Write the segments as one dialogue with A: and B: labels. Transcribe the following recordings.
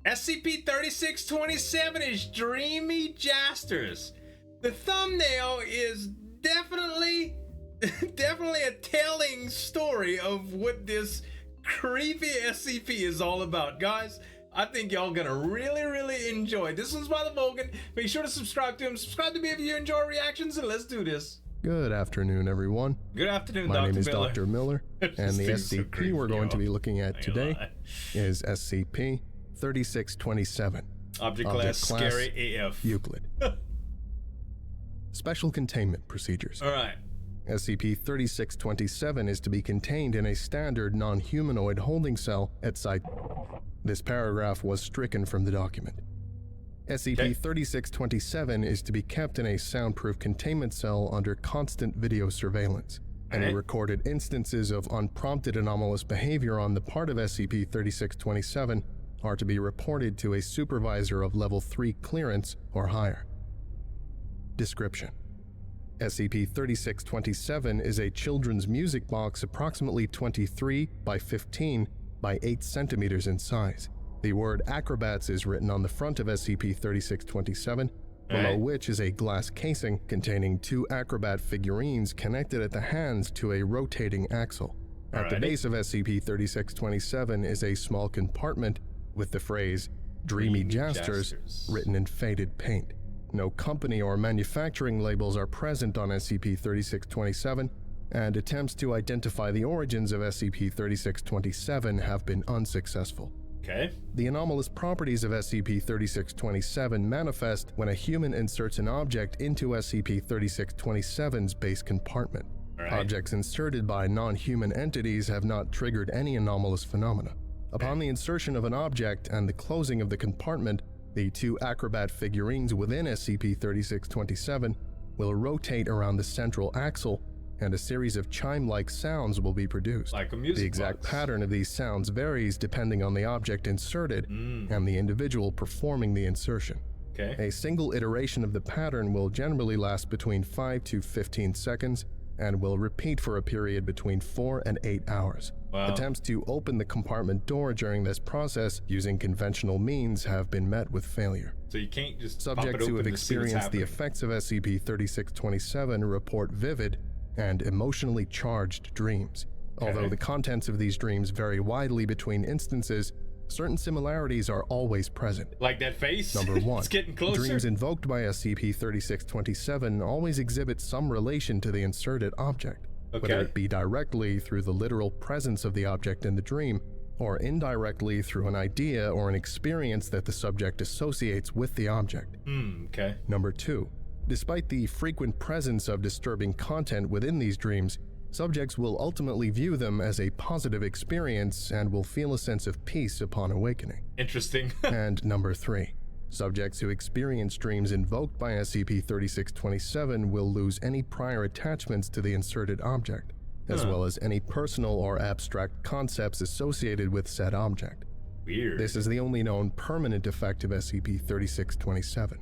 A: SCP-3627 is Dreamy Jasters. The thumbnail is definitely a telling story of what this creepy SCP is all about. Guys, I think y'all gonna really enjoy. This one's by TheVolgun. Make sure to subscribe to him. Subscribe to me if you enjoy reactions, and let's do this.
B: Good afternoon, everyone.
A: Good afternoon,
B: My
A: Dr.
B: name is
A: Miller.
B: Dr. Miller, and the SCP we're going to be looking at today is SCP-3627.
A: Object class scary AF.
B: Euclid. Special containment procedures.
A: All right.
B: SCP-3627 is to be contained in a standard non-humanoid holding cell at Site. This paragraph was stricken from the document. SCP-3627 is to be kept in a soundproof containment cell under constant video surveillance. Any recorded instances of unprompted anomalous behavior on the part of SCP-3627 are to be reported to a supervisor of Level 3 clearance or higher. Description: SCP-3627 is a children's music box approximately 23 by 15 by 8 centimeters in size. The word ACROBATS is written on the front of SCP-3627, below which is a glass casing containing 2 acrobat figurines connected at the hands to a rotating axle. At the base of SCP-3627 is a small compartment with the phrase Dreamy Jasters written in faded paint. No company or manufacturing labels are present on SCP-3627, and attempts to identify the origins of SCP-3627 have been unsuccessful. The anomalous properties of SCP-3627 manifest when a human inserts an object into SCP-3627's base compartment. Objects inserted by non-human entities have not triggered any anomalous phenomena. Upon the insertion of an object and the closing of the compartment, the 2 acrobat figurines within SCP-3627 will rotate around the central axle, and a series of chime-like sounds will be produced.
A: Like a music
B: The exact
A: box.
B: pattern of these sounds varies depending on the object inserted and the individual performing the insertion. A single iteration of the pattern will generally last between 5 to 15 seconds and will repeat for a period between 4 and 8 hours. Attempts to open the compartment door during this process using conventional means have been met with failure.
A: So you can't just
B: Subjects who have experienced the effects of SCP-3627 report vivid and emotionally charged dreams. Although the contents of these dreams vary widely between instances, certain similarities are always present.
A: Like that face?
B: Number 1.
A: It's getting closer.
B: Dreams invoked by SCP-3627 always exhibit some relation to the inserted object, whether it be directly through the literal presence of the object in the dream, or indirectly through an idea or an experience that the subject associates with the object. Number 2. Despite the frequent presence of disturbing content within these dreams, subjects will ultimately view them as a positive experience and will feel a sense of peace upon awakening.
A: Interesting.
B: And number 3. Subjects who experience dreams invoked by SCP-3627 will lose any prior attachments to the inserted object, as well as any personal or abstract concepts associated with said object.
A: Weird.
B: This is the only known permanent effect of SCP-3627.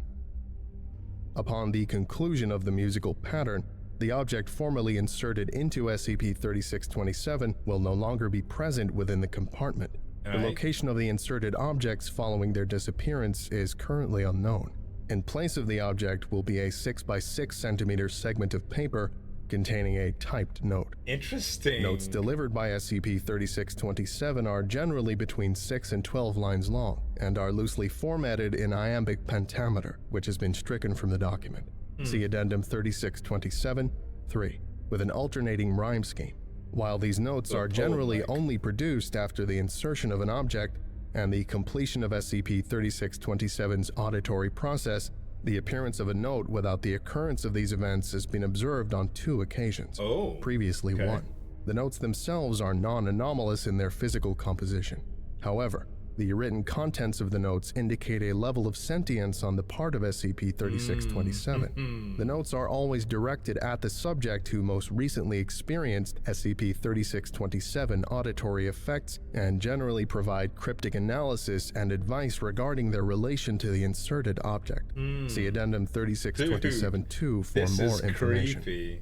B: Upon the conclusion of the musical pattern, the object formerly inserted into SCP-3627 will no longer be present within the compartment. The location of the inserted objects following their disappearance is currently unknown. In place of the object will be a 6 by 6 centimeter segment of paper containing a typed note.
A: Interesting.
B: Notes delivered by SCP-3627 are generally between 6 and 12 lines long and are loosely formatted in iambic pentameter, which has been stricken from the document. See Addendum 3627-3, with an alternating rhyme scheme. While these notes are generally only produced after the insertion of an object and the completion of SCP-3627's auditory process, the appearance of a note without the occurrence of these events has been observed on 2 occasions, previously 1. The notes themselves are non-anomalous in their physical composition. However, the written contents of the notes indicate a level of sentience on the part of SCP-3627. The notes are always directed at the subject who most recently experienced SCP-3627 auditory effects and generally provide cryptic analysis and advice regarding their relation to the inserted object. See Addendum 3627-2 for more information.
A: Creepy.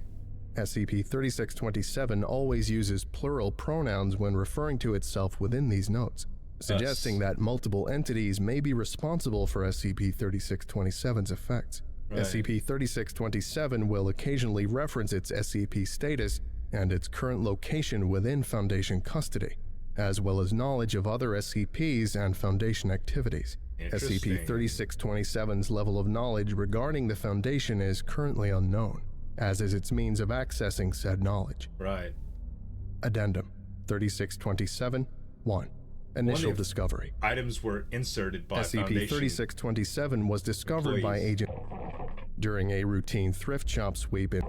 B: SCP-3627 always uses plural pronouns when referring to itself within these notes. suggesting that multiple entities may be responsible for SCP-3627's effects.
A: Right.
B: SCP-3627 will occasionally reference its SCP status and its current location within Foundation custody, as well as knowledge of other SCPs and Foundation activities. SCP-3627's level of knowledge regarding the Foundation is currently unknown, as is its means of accessing said knowledge.
A: Right.
B: Addendum 3627-1. Initial discovery.
A: Items were inserted by Foundation.
B: SCP-3627 was discovered by Agent during a routine thrift shop sweep in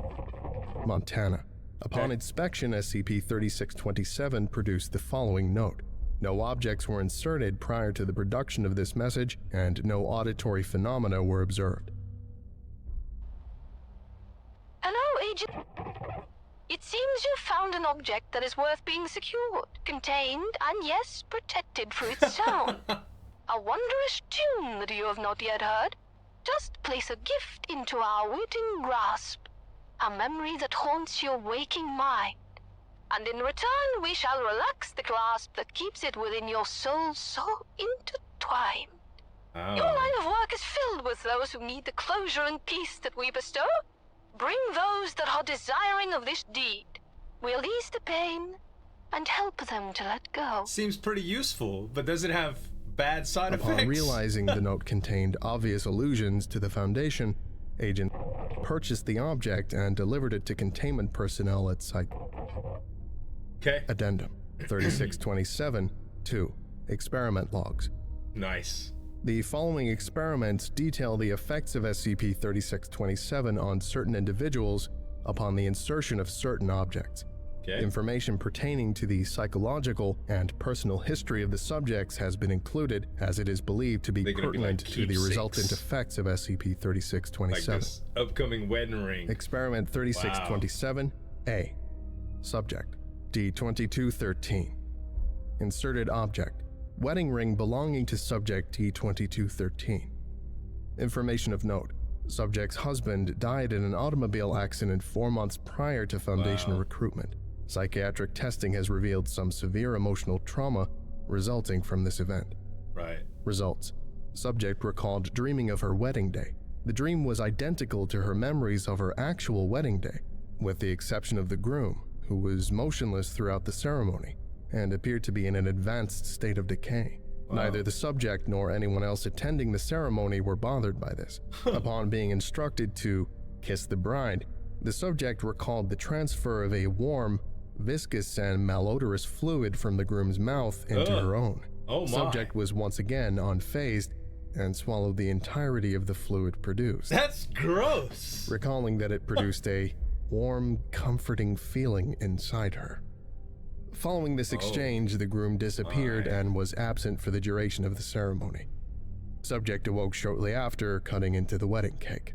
B: Montana. Upon inspection, SCP-3627 produced the following note. No objects were inserted prior to the production of this message, and no auditory phenomena were observed.
C: Hello, Agent. It seems you found an object that is worth being secured, contained, and yes, protected for its sound. A wondrous tune that you have not yet heard. Just place a gift into our waiting grasp, a memory that haunts your waking mind. And in return, we shall relax the grasp that keeps it within your soul so intertwined.
A: Oh.
C: Your line of work is filled with those who need the closure and peace that we bestow. Bring those that are desiring of this deed. We'll ease the pain and help them to let go.
A: Seems pretty useful, but does it have bad side effects?
B: Upon realizing the note contained obvious allusions to the Foundation, Agent purchased the object and delivered it to containment personnel at site.
A: Okay.
B: Addendum 3627-2. Experiment logs.
A: Nice.
B: The following experiments detail the effects of SCP-3627 on certain individuals upon the insertion of certain objects.
A: Okay.
B: Information pertaining to the psychological and personal history of the subjects has been included, as it is believed to be pertinent to the resultant effects of SCP-3627.
A: Like this upcoming wedding ring.
B: Experiment 3627-A. Subject D2213. Inserted object. Wedding ring belonging to subject T2213. Information of note. Subject's husband died in an automobile accident 4 months prior to Foundation recruitment. Psychiatric testing has revealed some severe emotional trauma resulting from this event.
A: Right.
B: Results. Subject recalled dreaming of her wedding day. The dream was identical to her memories of her actual wedding day, with the exception of the groom, who was motionless throughout the ceremony and appeared to be in an advanced state of decay.
A: Wow.
B: Neither the subject nor anyone else attending the ceremony were bothered by this. Upon being instructed to kiss the bride, the subject recalled the transfer of a warm, viscous, and malodorous fluid from the groom's mouth into her own.
A: Oh my.
B: Subject was once again unfazed and swallowed the entirety of the fluid produced.
A: That's gross.
B: Recalling that it produced a warm, comforting feeling inside her. Following this exchange, the groom disappeared and was absent for the duration of the ceremony. Subject awoke shortly after, cutting into the wedding cake.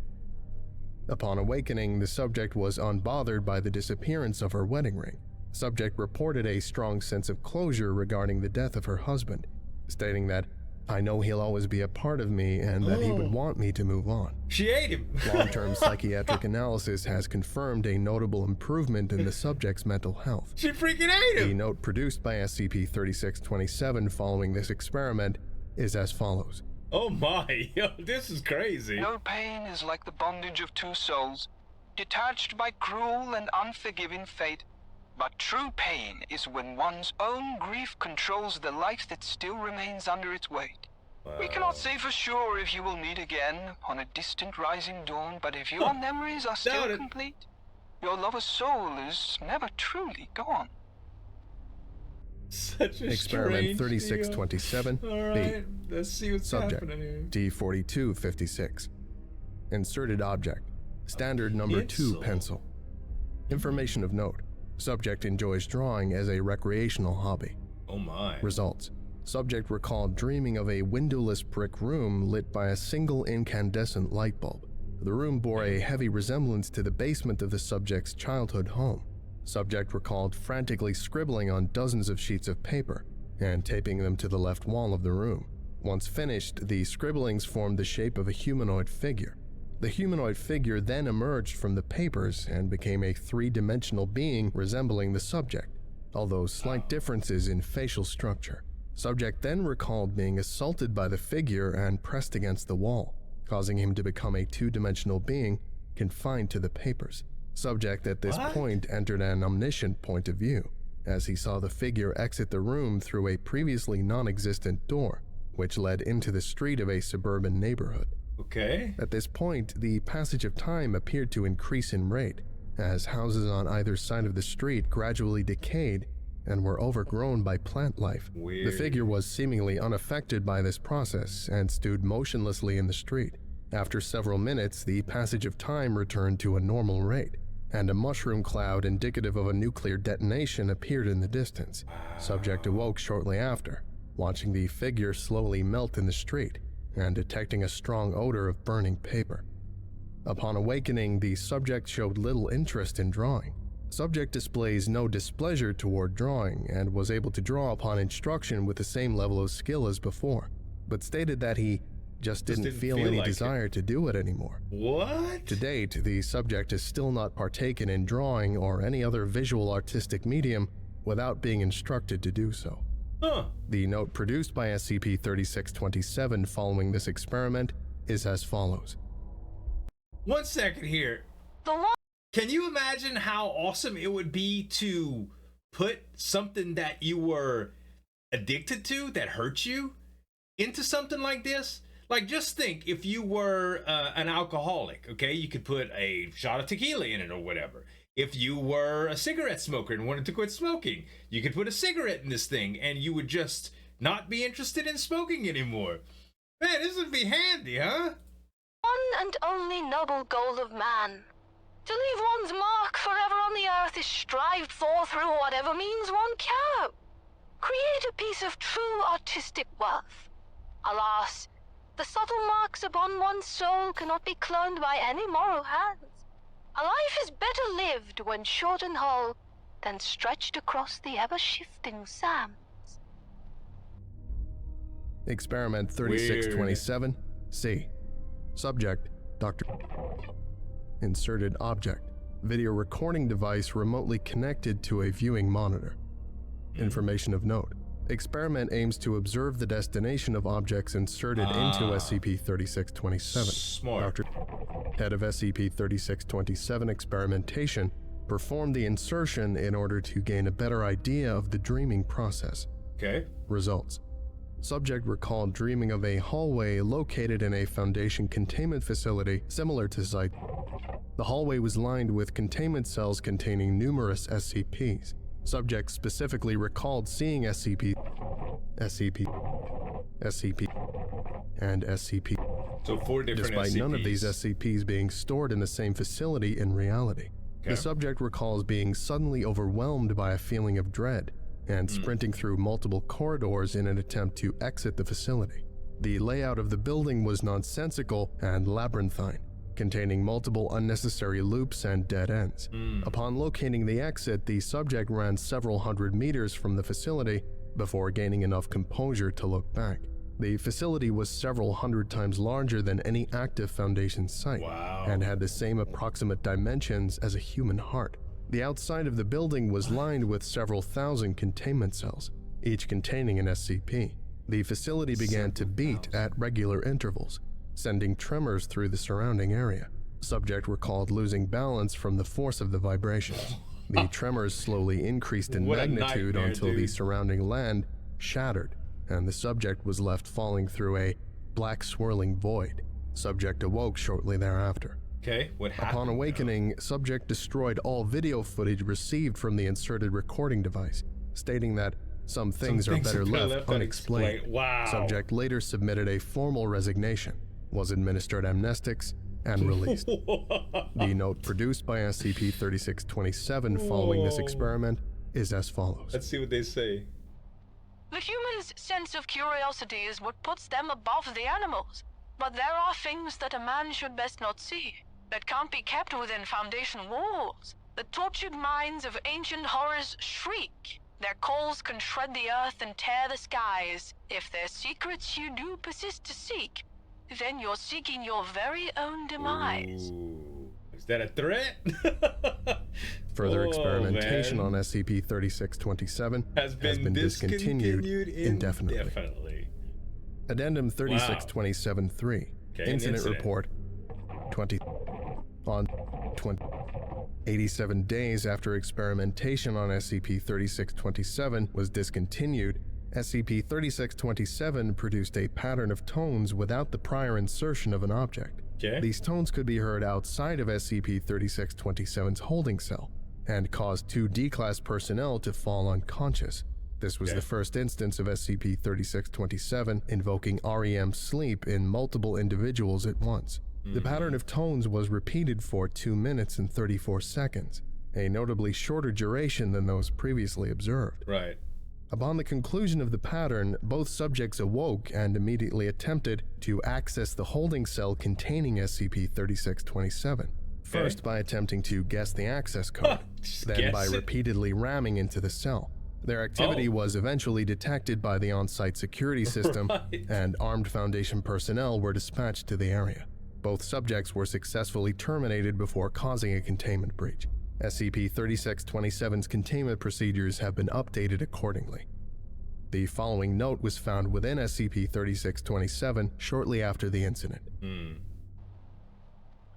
B: Upon awakening, the subject was unbothered by the disappearance of her wedding ring. Subject reported a strong sense of closure regarding the death of her husband, stating that, "I know he'll always be a part of me and that he would want me to move on."
A: She ate him.
B: Long-term psychiatric analysis has confirmed a notable improvement in the subject's mental health.
A: She freaking ate him.
B: The note produced by SCP-3627 following this experiment is as follows.
A: Oh my, yo, this is crazy.
D: No pain is like the bondage of two souls, detached by cruel and unforgiving fate. But true pain is when one's own grief controls the life that still remains under its weight.
A: Wow.
D: We cannot say for sure if you will meet again on a distant rising dawn, but if your memories are still complete, your lover's soul is never truly gone.
A: Such a
B: Experiment
A: strange
B: 3627
A: deal. All right, let's see what's
B: Subject
A: happening here.
B: D4256. Inserted object. Standard number 2 pencil. Information of note. Subject enjoys drawing as a recreational hobby.
A: Oh my.
B: Results. Subject recalled dreaming of a windowless brick room lit by a single incandescent light bulb. The room bore a heavy resemblance to the basement of the subject's childhood home. Subject recalled frantically scribbling on dozens of sheets of paper and taping them to the left wall of the room. Once finished, the scribblings formed the shape of a humanoid figure. The humanoid figure then emerged from the papers and became a three-dimensional being resembling the subject, although slight differences in facial structure. Subject then recalled being assaulted by the figure and pressed against the wall, causing him to become a two-dimensional being confined to the papers. Subject at this point entered an omniscient point of view, as he saw the figure exit the room through a previously non-existent door, which led into the street of a suburban neighborhood.
A: Okay.
B: At this point, the passage of time appeared to increase in rate, as houses on either side of the street gradually decayed and were overgrown by plant life.
A: Weird.
B: The figure was seemingly unaffected by this process and stood motionlessly in the street. After several minutes, the passage of time returned to a normal rate, and a mushroom cloud indicative of a nuclear detonation appeared in the distance. Subject awoke shortly after, watching the figure slowly melt in the street and detecting a strong odor of burning paper. Upon awakening, the subject showed little interest in drawing. Subject displays no displeasure toward drawing and was able to draw upon instruction with the same level of skill as before, but stated that he just didn't feel any
A: like
B: desire to do it anymore.
A: What?
B: To date, the subject has still not partaken in drawing or any other visual artistic medium without being instructed to do so.
A: Huh.
B: The note produced by SCP-3627 following this experiment is as follows.
A: 1 second here. Can you imagine how awesome it would be to put something that you were addicted to that hurt you into something like this? Like, just think if you were an alcoholic, okay? You could put a shot of tequila in it or whatever. If you were a cigarette smoker and wanted to quit smoking, you could put a cigarette in this thing and you would just not be interested in smoking anymore. Man, this would be handy, huh?
C: One and only noble goal of man. To leave one's mark forever on the earth is strived for through whatever means one can. Create a piece of true artistic worth. Alas, the subtle marks upon one's soul cannot be cloned by any moral hands. A life is better lived when short and whole than stretched across the ever-shifting sands.
B: Experiment 3627, C. Subject, Dr. Inserted object, video recording device remotely connected to a viewing monitor. Information of note. Experiment aims to observe the destination of objects inserted into SCP-3627.
A: Smart.
B: Dr. Head of SCP-3627 experimentation performed the insertion in order to gain a better idea of the dreaming process.
A: Okay.
B: Results. Subject recalled dreaming of a hallway located in a Foundation containment facility similar to Site. The hallway was lined with containment cells containing numerous SCPs. Subject specifically recalled seeing SCP, and SCP.
A: So 4 different
B: Despite
A: SCPs.
B: none of these SCPs being stored in the same facility in reality.
A: Okay.
B: The subject recalls being suddenly overwhelmed by a feeling of dread and sprinting through multiple corridors in an attempt to exit the facility. The layout of the building was nonsensical and labyrinthine, containing multiple unnecessary loops and dead ends. Upon locating the exit, the subject ran several hundred meters from the facility before gaining enough composure to look back. The facility was several hundred times larger than any active Foundation site, and had the same approximate dimensions as a human heart. The outside of the building was lined with several thousand containment cells, each containing an SCP. The facility began to beat at regular intervals, sending tremors through the surrounding area. Subject recalled losing balance from the force of the vibrations. The tremors slowly increased in magnitude until the surrounding land shattered, and the subject was left falling through a black swirling void. Subject awoke shortly thereafter.
A: Okay, what happened?
B: Upon awakening, subject destroyed all video footage received from the inserted recording device, stating that some things are better left unexplained.
A: Wow.
B: Subject later submitted a formal resignation, was administered amnestics, and released. The note produced by SCP-3627 following this experiment is as follows.
A: Let's see what they say.
C: The human's sense of curiosity is what puts them above the animals. But there are things that a man should best not see, that can't be kept within Foundation walls. The tortured minds of ancient horrors shriek. Their calls can shred the earth and tear the skies. If their secrets you do persist to seek, then you're seeking your very own demise.
A: Ooh. Is that a threat?
B: Further experimentation
A: man.
B: on SCP-3627
A: has been
B: discontinued indefinitely. Addendum 3627-3.
A: Okay,
B: Incident report 87 days after experimentation on SCP-3627 was discontinued, SCP-3627 produced a pattern of tones without the prior insertion of an object.
A: Okay.
B: These tones could be heard outside of SCP-3627's holding cell and caused 2 D-Class personnel to fall unconscious. This was the first instance of SCP-3627 invoking REM sleep in multiple individuals at once. The pattern of tones was repeated for 2 minutes and 34 seconds, a notably shorter duration than those previously observed.
A: Right.
B: Upon the conclusion of the pattern, both subjects awoke and immediately attempted to access the holding cell containing SCP-3627. First by attempting to guess the access code, then by repeatedly ramming into the cell. Their activity was eventually detected by the on-site security system, and armed Foundation personnel were dispatched to the area. Both subjects were successfully terminated before causing a containment breach. SCP-3627's containment procedures have been updated accordingly. The following note was found within SCP-3627 shortly after the incident.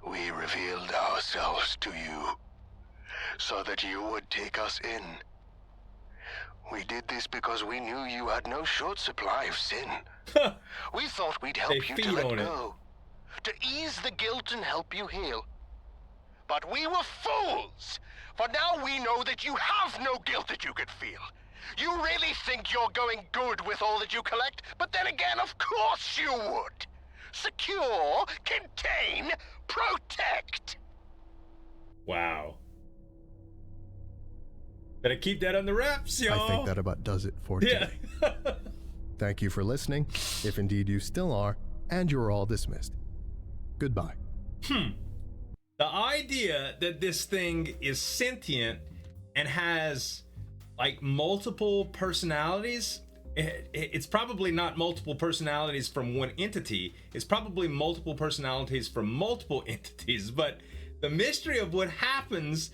E: We revealed ourselves to you so that you would take us in. We did this because we knew you had no short supply of sin. We thought we'd help you to let go, to ease the guilt and help you heal. But we were fools, for now we know that you have no guilt that you could feel. You really think you're going good with all that you collect, but then again, of course you would. Secure, contain, protect.
A: Wow. Better keep that on the wraps, y'all.
B: I think that about does it for today. Thank you for listening, if indeed you still are, and you're all dismissed. Goodbye.
A: The idea that this thing is sentient and has like multiple personalities, it's probably not multiple personalities from one entity. It's probably multiple personalities from multiple entities, but the mystery of what happens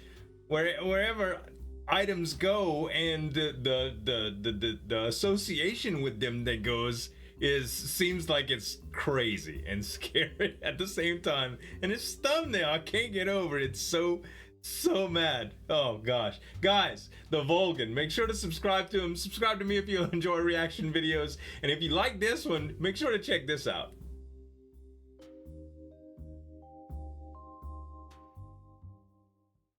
A: wherever items go and the association with them that goes seems like it's crazy and scary at the same time. And its thumbnail, I can't get over it. It's so mad. Oh gosh, guys, TheVolgun, make sure to subscribe to him. Subscribe to me if you enjoy reaction videos, and if you like this one, make sure to check this out.